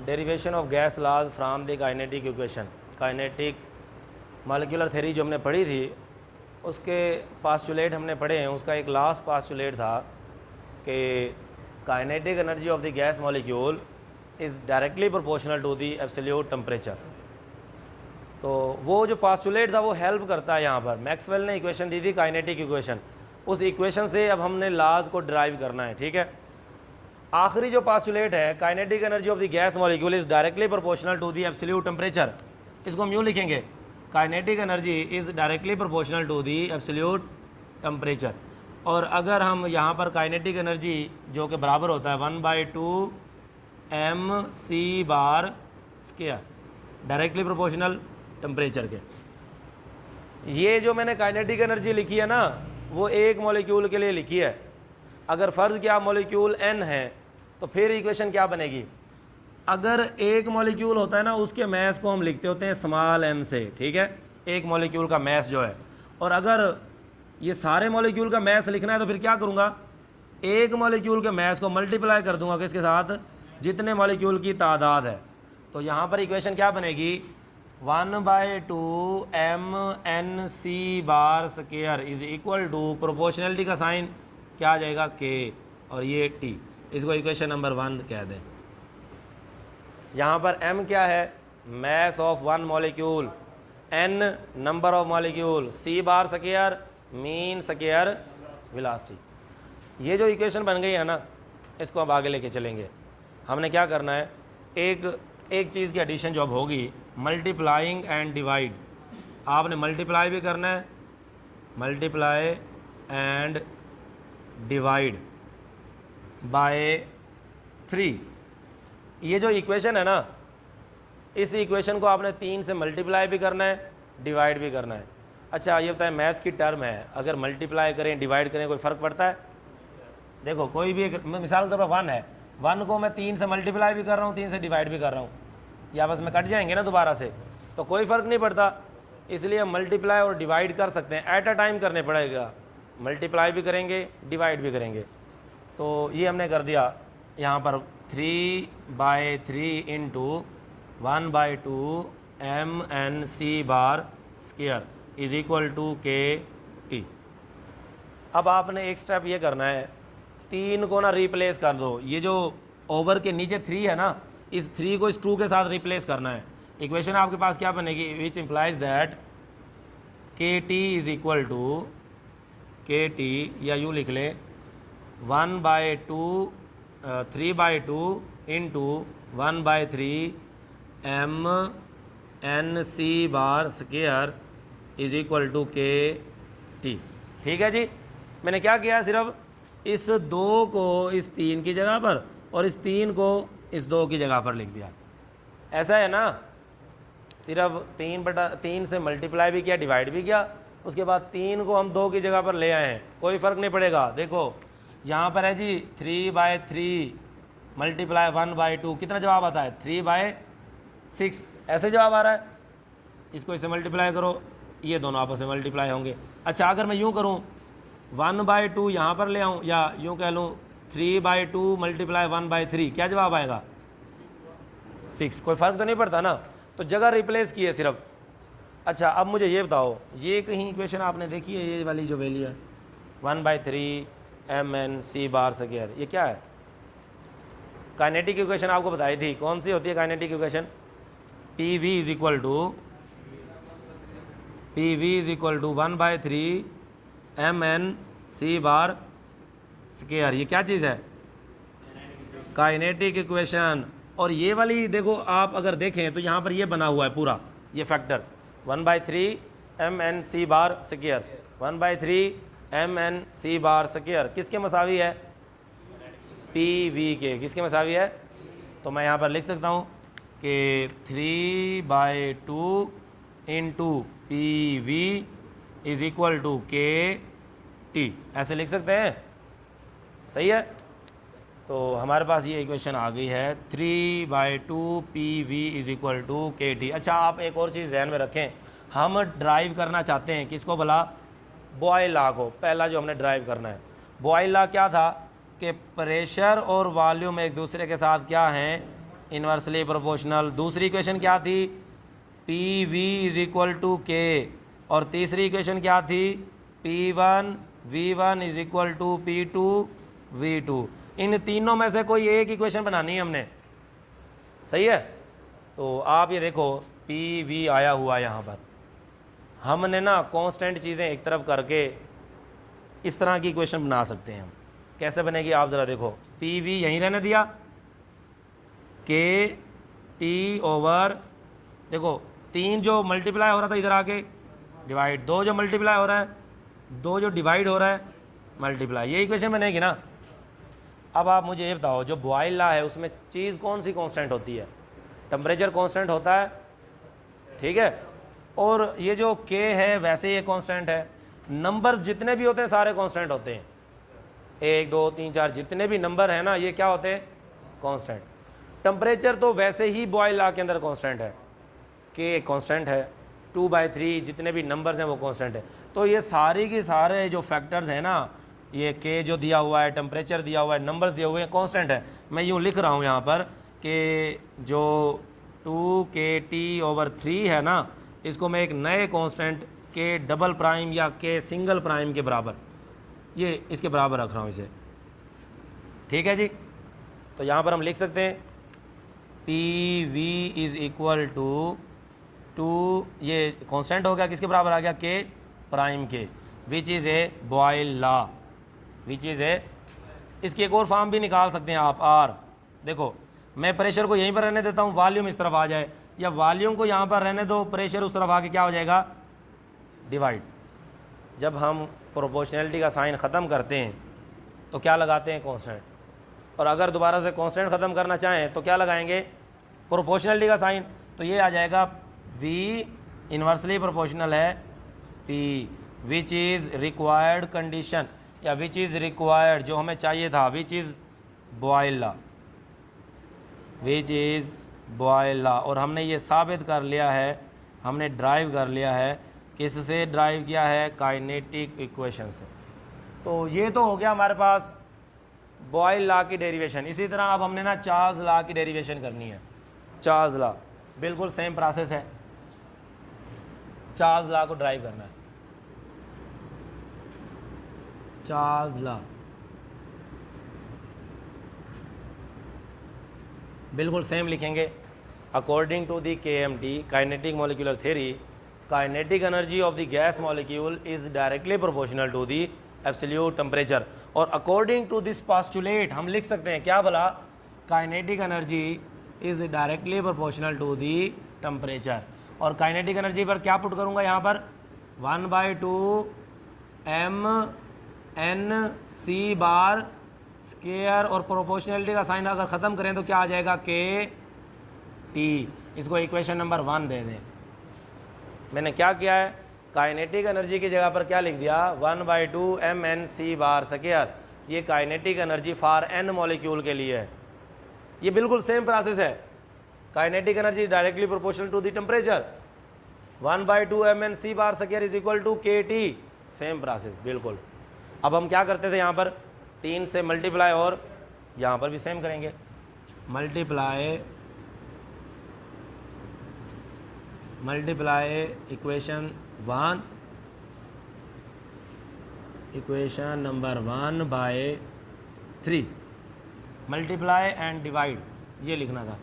Derivation of gas laws from the kinetic equation. Kinetic molecular theory जो हमने पढ़ी थी उसके पास्टुलेट हमने पढ़े हैं। उसका एक लास्ट पास्टुलेट था कि kinetic energy of the gas molecule is directly proportional to the absolute temperature. तो वो जो पास्टुलेट था वो हेल्प करता है यहाँ पर। मैक्सवेल ने इक्वेशन दी थी काइनेटिक इक्वेशन, उस इक्वेशन से अब हमने लॉज को ड्राइव करना है। ठीक है, आखिरी जो पास्टुलेट है kinetic energy of the gas molecule is directly proportional to the absolute temperature. इसको हम यूँ लिखेंगे, kinetic energy is directly proportional to the absolute temperature. और अगर हम यहाँ पर काइनेटिक एनर्जी जो कि बराबर होता है 1/2 mc² डायरेक्टली प्रोपोर्शनल टेम्परेचर के। ये जो मैंने काइनेटिक एनर्जी लिखी है ना वो एक मॉलिक्यूल के लिए लिखी है। अगर फ़र्ज़ किया मॉलिक्यूल n है तो फिर इक्वेशन क्या बनेगी। अगर एक मॉलिक्यूल होता है ना उसके मैस को हम लिखते होते हैं स्मॉल m से। ठीक है, एक मॉलिक्यूल का मैस जो है। और अगर ये सारे मॉलिक्यूल का मैस लिखना है तो फिर क्या करूँगा, एक मॉलिक्यूल के मैस को मल्टीप्लाई कर दूंगा किसके साथ, जितने मॉलिक्यूल की तादाद है। तो यहाँ पर इक्वेशन क्या बनेगी, 1/2 mnc² is equal to proportionality का साइन क्या आ जाएगा k और ये t। इसको इक्वेशन नंबर 1 कह दें। यहाँ पर m क्या है, mass of one molecule, n number of molecule, c² mean square velocity. ये जो इक्वेशन बन गई है ना इसको अब आगे लेके चलेंगे। हमने क्या करना है, एक चीज़ की एडिशन जो अब होगी मल्टीप्लाइंग एंड डिवाइड। आपने मल्टीप्लाई भी करना है, मल्टीप्लाई एंड डिवाइड बाय 3। ये जो इक्वेशन है ना इस इक्वेशन को आपने 3 से मल्टीप्लाई भी करना है, डिवाइड भी करना है। अच्छा ये बताएं, मैथ की टर्म है, अगर मल्टीप्लाई करें डिवाइड करें कोई फ़र्क पड़ता है। देखो कोई भी एक मिसाल के तौर पर 1 है, 1 को मैं 3 से मल्टीप्लाई भी कर रहा हूँ, 3 से डिवाइड भी कर रहा हूँ, या बस में कट जाएंगे ना दोबारा से, तो कोई फ़र्क नहीं पड़ता। इसलिए हम मल्टीप्लाई और डिवाइड कर सकते हैं, एट अ टाइम करने पड़ेगा, मल्टीप्लाई भी करेंगे डिवाइड भी करेंगे। तो ये हमने कर दिया यहाँ पर 3/3 into 1/2 mnc² is equal to k/t। अब आपने एक स्टेप ये करना है, 3 को ना रिप्लेस कर दो। ये जो ओवर के नीचे 3 है ना, इस 3 को इस 2 के साथ रिप्लेस करना है। इक्वेशन आपके पास क्या बनेगी, which implies that k/t is equal to k/t, या यूँ लिख लें 3/2 into 1/3 mnc² is equal to k/t। ठीक है जी, मैंने क्या किया, सिर्फ इस 2 को इस 3 की जगह पर और इस 3 को इस 2 की जगह पर लिख दिया। ऐसा है ना, सिर्फ 3/3 से मल्टीप्लाई भी किया डिवाइड भी किया, उसके बाद 3 को हम 2 की जगह पर ले आए हैं, कोई फ़र्क नहीं पड़ेगा। देखो यहाँ पर है जी 3/3 मल्टीप्लाई 1/2, कितना जवाब आता है 3/6, ऐसे जवाब आ रहा है। इसको इससे मल्टीप्लाई करो, ये दोनों आपस में मल्टीप्लाई होंगे। अच्छा अगर मैं यूँ करूँ 1/2 यहाँ पर ले आऊँ, या यूँ कह लूँ 3/2 मल्टीप्लाई 1/3, क्या जवाब आएगा 6। कोई फ़र्क तो नहीं पड़ता ना, तो जगह रिप्लेस की है सिर्फ। अच्छा अब मुझे ये बताओ, ये कहीं इक्वेशन आपने देखी है, ये वाली जो वैल्यू है 1/3 mnc², ये क्या है, काइनेटिक इक्वेशन आपको बताई थी, कौन सी होती है kinetic equation, PV is equal to 1/3 mnc²। ये क्या चीज़ है, काइनेटिक इक्वेशन। और ये वाली देखो आप अगर देखें तो यहाँ पर ये बना हुआ है पूरा ये फैक्टर 1/3 mnc², 1/3 mnc², किसके मसावी है, PV के, किसके मसावी है। तो मैं यहाँ पर लिख सकता हूँ कि 3/2 into PV is equal to k/t, ऐसे लिख सकते हैं, सही है। तो हमारे पास ये इक्वेशन आ गई है 3/2 PV is equal to k/t। अच्छा आप एक और चीज़ ध्यान में रखें, हम ड्राइव करना चाहते हैं किसको भला, बॉयल लॉ को। पहला जो हमने ड्राइव करना है बॉयल लॉ क्या था कि प्रेशर और वॉल्यूम एक दूसरे के साथ क्या हैं, इन्वर्सली प्रोपोर्शनल। दूसरी इक्वेशन क्या थी, P V is equal to K, और तीसरी इक्वेशन क्या थी, P one V one is equal to P two V two. इन तीनों में से कोई एक इक्वेशन बनानी है हमने, सही है। तो आप ये देखो पी वी आया हुआ यहाँ पर, हमने ना कांस्टेंट चीज़ें एक तरफ करके इस तरह की इक्वेशन बना सकते हैं हम। कैसे बनेगी आप ज़रा देखो, पी वी यहीं रहने दिया, के टी ओवर, देखो 3 जो मल्टीप्लाई हो रहा था इधर आके डिवाइड, 2 जो मल्टीप्लाई हो रहा है, 2 जो डिवाइड हो रहा है मल्टीप्लाई, ये इक्वेशन बनेगी ना। अब आप मुझे ये बताओ, जो बॉयल लॉ है उसमें चीज़ कौन सी कांस्टेंट होती है, टेम्परेचर कांस्टेंट होता है, ठीक है। और ये जो के है वैसे ये कांस्टेंट है, नंबर्स जितने भी होते हैं सारे कांस्टेंट होते हैं, 1 2 3 4 जितने भी नंबर है ना ये क्या होते हैं, कांस्टेंट। टेम्परेचर तो वैसे ही बॉयल लॉ के अंदर कांस्टेंट है, के कांस्टेंट है, 2/3 जितने भी नंबर्स हैं वो कांस्टेंट है। तो ये सारी की सारे जो फैक्टर्स हैं ना, ये के जो दिया हुआ है, टेम्परेचर दिया हुआ है, नंबर्स दिए हुए हैं, कांस्टेंट है। मैं यूँ लिख रहा हूँ यहाँ पर कि जो 2KT/3 है ना, इसको मैं एक नए कांस्टेंट के डबल प्राइम या के सिंगल प्राइम के बराबर, ये इसके बराबर रख रहा हूँ इसे, ठीक है जी। तो यहाँ पर हम लिख सकते हैं P V is equal to ये कांस्टेंट हो गया, किसके बराबर आ गया, K prime K, which is a Boyle law, which is a. इसकी एक और फॉर्म भी निकाल सकते हैं आप, आर। देखो मैं प्रेशर को यहीं पर रहने देता हूँ, वॉल्यूम इस तरफ आ जाए, या वॉल्यूम को यहाँ पर रहने दो, प्रेशर उस तरफ आके क्या हो जाएगा, डिवाइड। जब हम प्रोपोर्शनैलिटी का साइन ख़त्म करते हैं तो क्या लगाते हैं, कांस्टेंट। और अगर दोबारा से कांस्टेंट ख़त्म करना चाहें तो क्या लगाएंगे, प्रोपोर्शनैलिटी का साइन। तो ये आ जाएगा V इन्वर्सली प्रोपोर्शनल है P, which is required condition, या विच इज़ रिक्वायर्ड जो हमें चाहिए था, which is Boyle law, which is Boyle law. और हमने ये साबित कर लिया है, हमने ड्राइव कर लिया है, किससे ड्राइव किया है, काइनेटिक इक्वेशन से। तो ये तो हो गया हमारे पास बॉयल लॉ की डेरिवेशन। इसी तरह अब हमने ना चार्ल्स लॉ की डेरिवेशन करनी है। चार्ल्स लॉ बिल्कुल सेम प्रोसेस है, चार्ल्स लॉ को ड्राइव करना है। चार्ल्स लॉ बिल्कुल सेम लिखेंगे। According to the KMT kinetic molecular theory, kinetic energy of the gas molecule is directly proportional to the absolute temperature. और अकॉर्डिंग टू दिस पोस्टुलेट हम लिख सकते हैं क्या भला, kinetic energy is directly proportional to the temperature. और kinetic energy पर क्या पुट करूंगा यहाँ पर, 1/2 mNc बार स्केयर, और प्रोपोर्शनलिटी का साइन अगर ख़त्म करें तो क्या आ जाएगा, KT। इसको इक्वेशन नंबर 1 दे दें। मैंने क्या किया है, काइनेटिक एनर्जी की जगह पर क्या लिख दिया, 1/2 mNc बार स्केयर। ये kinetic energy for n molecule के लिए है। ये बिल्कुल सेम प्रोसेस है, kinetic energy directly proportional to the temperature, 1/2 mNc bar square is equal to KT, same process बिल्कुल। अब हम क्या करते थे यहाँ पर, 3 से मल्टीप्लाई, और यहाँ पर भी सेम करेंगे, multiply equation 1, equation number 1/3, multiply and divide, ये लिखना था,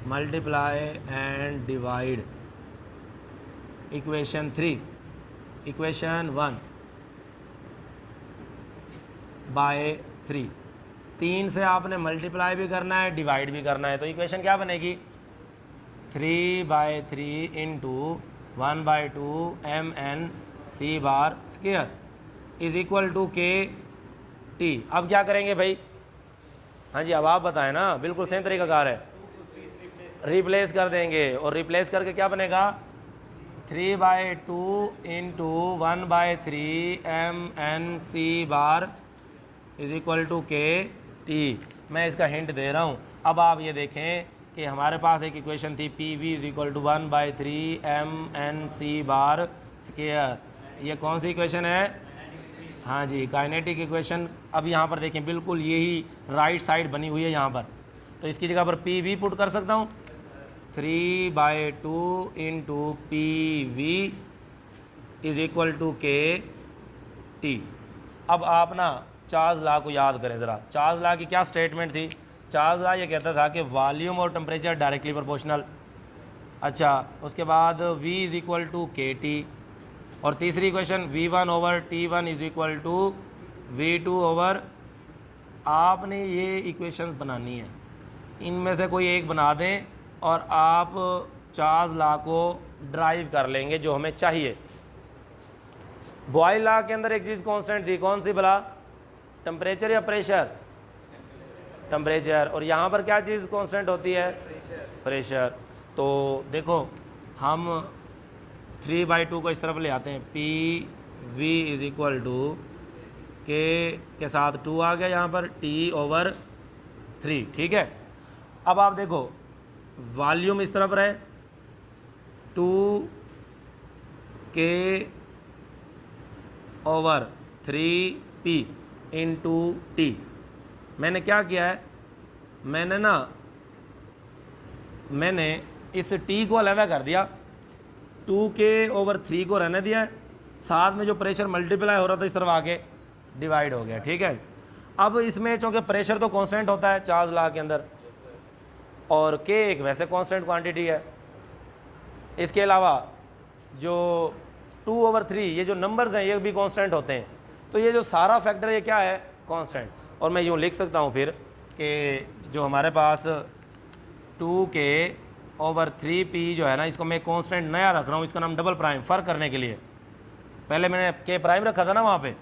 multiply and divide equation 3, equation 1/3। 3 से आपने मल्टीप्लाई भी करना है, डिवाइड भी करना है, तो इक्वेशन क्या बनेगी, 3/3 into 1/2 mNc bar square is equal to KT। अब क्या करेंगे भाई, हाँ जी अब आप बताएं ना, बिल्कुल सेम तरीका कार है, रिप्लेस कर देंगे। और रिप्लेस करके क्या बनेगा, 3/2 into 1/3 mNc bar is equal to KT। मैं इसका हिंट दे रहा हूँ। अब आप ये देखें कि हमारे पास एक इक्वेशन थी PV is equal to 1/3 mNc bar square. ये कौन सी इक्वेशन है, हाँ जी काइनेटिक इक्वेशन। अब यहाँ पर देखें बिल्कुल यही राइट साइड बनी हुई है यहाँ पर, तो इसकी जगह पर पी वी पुट कर सकता हूँ, 3/2 into P V is equal to K T. अब आप ना चार्ल्स लॉ को याद करें ज़रा। चार्ल्स लॉ की क्या स्टेटमेंट थी? चार्ल्स लॉ ये कहता था कि वॉल्यूम और टेम्परेचर डायरेक्टली प्रोपोर्शनल। अच्छा, उसके बाद v is equal to K T, और तीसरी equation v1 over t1 is equal to v2 over. आपने ये इक्वेशंस बनानी है, इनमें से कोई एक बना दें और आप चार्ल्स लॉ को ड्राइव कर लेंगे जो हमें चाहिए। बॉयल लॉ के अंदर एक चीज़ कांस्टेंट थी, कौन सी भला? टेम्परेचर या प्रेशर? टेम्परेचर। और यहाँ पर क्या चीज़ कांस्टेंट होती है? प्रेशर। तो देखो हम 3/2 को इस तरफ ले आते हैं, P V is equal to के साथ 2 आ गया यहाँ पर, टी ओवर 3, ठीक है। अब आप देखो वॉल्यूम इस तरफ रहे, 2 के ओवर 3 पी इंटू टी। मैंने क्या किया है, मैंने इस टी को अलग कर दिया, 2k ओवर 3 को रहने दिया है, साथ में जो प्रेशर मल्टीप्लाई हो रहा था इस तरफ आके डिवाइड हो गया, ठीक है। अब इसमें चूँकि प्रेशर तो कांस्टेंट होता है चार्ल्स लॉ के अंदर, और k एक वैसे कांस्टेंट क्वांटिटी है। इसके अलावा जो 2 ओवर 3 ये जो नंबर्स हैं ये भी कांस्टेंट होते हैं, तो ये जो सारा फैक्टर ये क्या है? कांस्टेंट। और मैं यूँ लिख सकता हूँ फिर कि जो हमारे पास 2k ओवर 3p जो है ना, इसको मैं कांस्टेंट नया रख रहा हूँ, इसका नाम डबल प्राइम, फ़र्क करने के लिए। पहले मैंने k प्राइम रखा था ना वहाँ पे,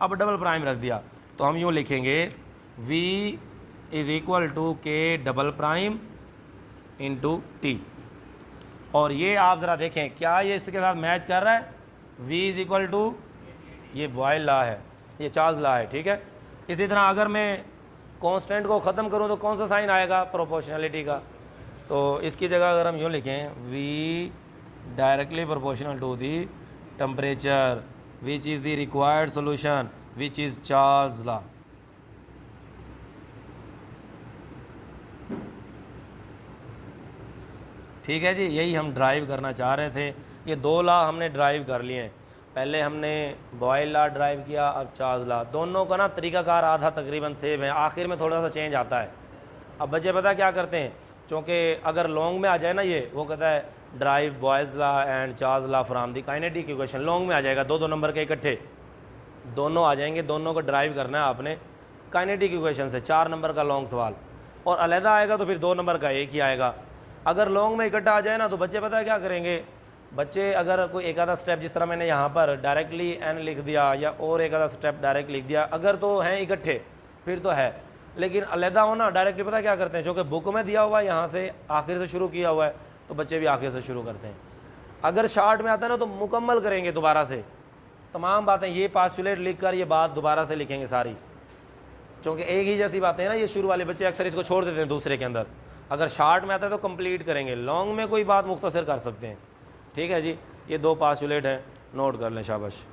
अब डबल प्राइम रख दिया। तो हम यूँ लिखेंगे v इज़ इक्वल टू के डबल प्राइम इंटू टी। और ये आप ज़रा देखें क्या ये इसके साथ मैच कर रहा है? v इज़ इक्वल टू, ये बॉयल लॉ है, ये चार्ल्स लॉ है, ठीक है। इसी तरह अगर मैं कांस्टेंट को ख़त्म करूं तो कौन सा साइन आएगा? प्रोपोर्शनलिटी का। तो इसकी जगह अगर हम यूँ लिखें, v directly proportional to the temperature which is the required solution which is Charles law. ठीक है जी, यही हम ड्राइव करना चाह रहे थे। ये 2 लॉ हमने ड्राइव कर लिए हैं, पहले हमने बॉयल लॉ ड्राइव किया, अब चार्ल्स लॉ। दोनों का ना तरीकाकार आधा तकरीबन सेम है, आखिर में थोड़ा सा चेंज आता है। अब बच्चे पता क्या करते हैं, क्योंकि अगर लॉन्ग में आ जाए ना ये, वो कहता है drive boys law and Charles law from the kinetic equation, long में आ जाएगा, 2 नंबर के इकट्ठे दोनों आ जाएंगे, दोनों को ड्राइव करना है आपने काइनेटिक इक्वेशन से, 4 नंबर का लॉन्ग सवाल। और अलहदा आएगा तो फिर 2 नंबर का एक ही आएगा। अगर लॉन्ग में इकट्ठा आ जाए ना तो बच्चे पता है क्या करेंगे, बच्चे अगर कोई एक आधा स्टेप, जिस तरह मैंने यहाँ पर डायरेक्टली एन लिख दिया या और एक आधा स्टेप डायरेक्ट लिख दिया, अगर तो हैं इकट्ठे फिर तो है, लेकिन अलहदा हो ना डायरेक्टली पता क्या करते हैं, जो कि बुक में दिया हुआ है यहाँ से आखिर से शुरू किया हुआ है, तो बच्चे भी आखिर से शुरू करते हैं। अगर शार्ट में आता है ना तो मुकम्मल करेंगे दोबारा से तमाम बातें, ये पास्टुलेट लिख कर ये बात दोबारा से लिखेंगे सारी, क्योंकि एक ही जैसी बातें हैं ना, ये शुरू वाले बच्चे अक्सर इसको छोड़ देते हैं दूसरे के अंदर। अगर शार्ट में आता है तो कंप्लीट करेंगे, लॉन्ग में कोई बात मुख्तसर कर सकते हैं। ठीक है जी, ये 2 पास्टुलेट हैं, नोट कर लें, शाबाश।